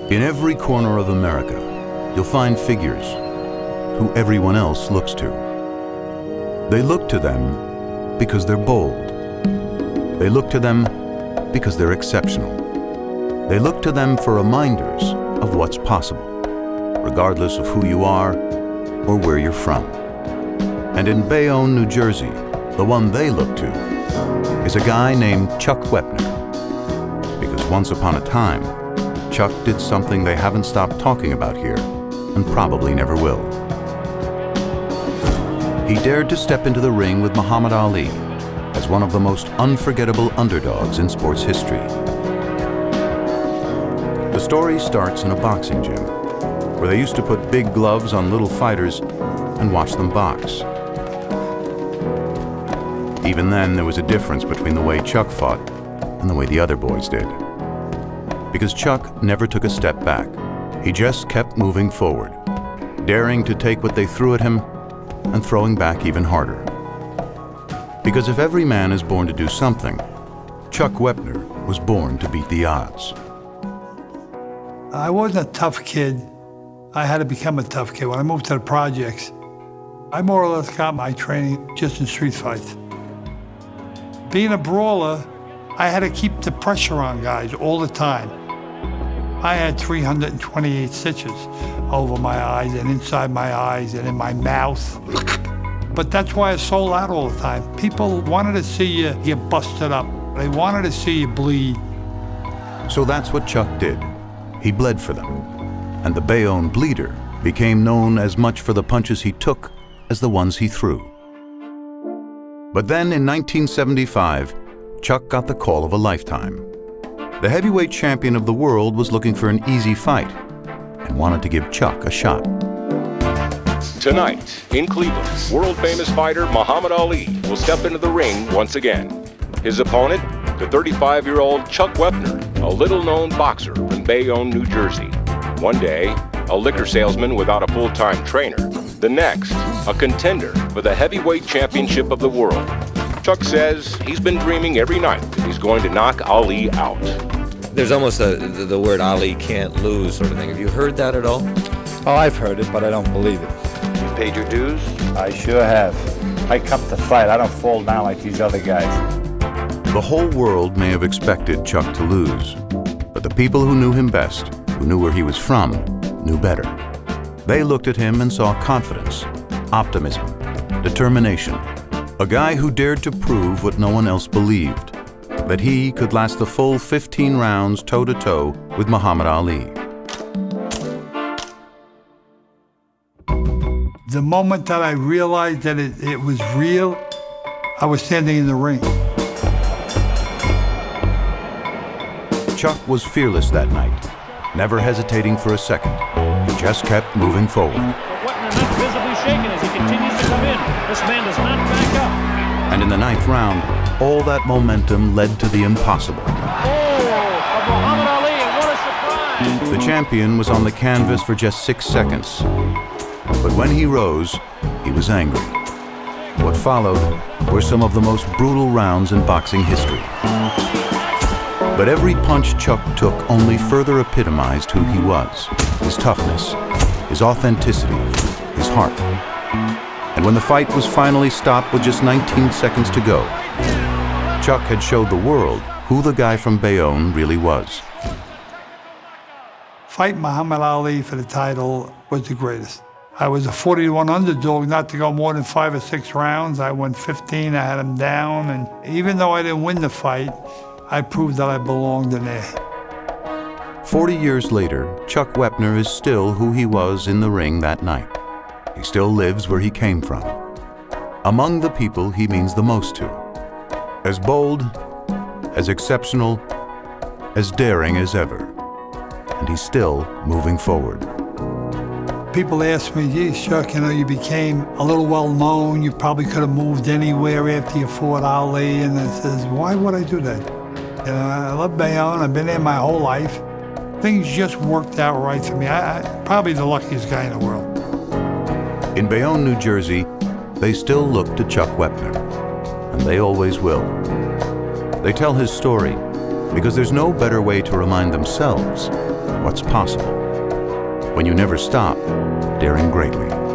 In every corner of America, you'll find figures who everyone else looks to. They look to them because they're bold. They look to them because they're exceptional. They look to them for reminders of what's possible, regardless of who you are or where you're from. And in Bayonne, New Jersey, the one they look to is a guy named Chuck Wepner. Because once upon a time, Chuck did something they haven't stopped talking about here, and probably never will. He dared to step into the ring with Muhammad Ali as one of the most unforgettable underdogs in sports history. The story starts in a boxing gym, where they used to put big gloves on little fighters and watch them box. Even then, there was a difference between the way Chuck fought and the way the other boys did. Because Chuck never took a step back. He just kept moving forward, daring to take what they threw at him and throwing back even harder. Because if every man is born to do something, Chuck Wepner was born to beat the odds. I wasn't a tough kid. I had to become a tough kid. When I moved to the projects, I more or less got my training just in street fights. Being a brawler, I had to keep the pressure on guys all the time. I had 328 stitches over my eyes and inside my eyes and in my mouth. But that's why I sold out all the time. People wanted to see you get busted up. They wanted to see you bleed. So that's what Chuck did. He bled for them. And the Bayonne Bleeder became known as much for the punches he took as the ones he threw. But then in 1975, Chuck got the call of a lifetime. The heavyweight champion of the world was looking for an easy fight and wanted to give Chuck a shot. Tonight, in Cleveland, world-famous fighter Muhammad Ali will step into the ring once again. His opponent, the 35-year-old Chuck Wepner, a little-known boxer from Bayonne, New Jersey. One day, a liquor salesman without a full-time trainer. The next, a contender for the heavyweight championship of the world. Chuck says he's been dreaming every night that he's going to knock Ali out. There's almost the word Ali can't lose sort of thing. Have you heard that at all? Oh, I've heard it, but I don't believe it. You paid your dues? I sure have. I come to fight. I don't fall down like these other guys. The whole world may have expected Chuck to lose, but the people who knew him best, who knew where he was from, knew better. They looked at him and saw confidence, optimism, determination. A guy who dared to prove what no one else believed, that he could last the full 15 rounds toe-to-toe with Muhammad Ali. The moment that I realized that it was real, I was standing in the ring. Chuck was fearless that night, never hesitating for a second. He just kept moving forward. Wepner not visibly shaken as he continues to come in. This man does not back up. And in the 9th round, all that momentum led to the impossible. Oh, of Muhammad Ali, and what a surprise! The champion was on the canvas for just 6 seconds. But when he rose, he was angry. What followed were some of the most brutal rounds in boxing history. But every punch Chuck took only further epitomized who he was, his toughness, his authenticity, his heart. And when the fight was finally stopped with just 19 seconds to go, Chuck had showed the world who the guy from Bayonne really was. Fight Muhammad Ali for the title was the greatest. I was a 40-to-1 underdog not to go more than 5 or 6 rounds. I won 15, I had him down, and even though I didn't win the fight, I proved that I belonged in there. 40 years later, Chuck Wepner is still who he was in the ring that night. He still lives where he came from, among the people he means the most to. As bold, as exceptional, as daring as ever. And he's still moving forward. People ask me, geez, Chuck, you became a little well-known. You probably could have moved anywhere after you fought Ali. And I says, why would I do that? I love Bayonne. I've been there my whole life. Things just worked out right for me. I'm probably the luckiest guy in the world. In Bayonne, New Jersey, they still look to Chuck Wepner, and they always will. They tell his story because there's no better way to remind themselves what's possible, when you never stop daring greatly.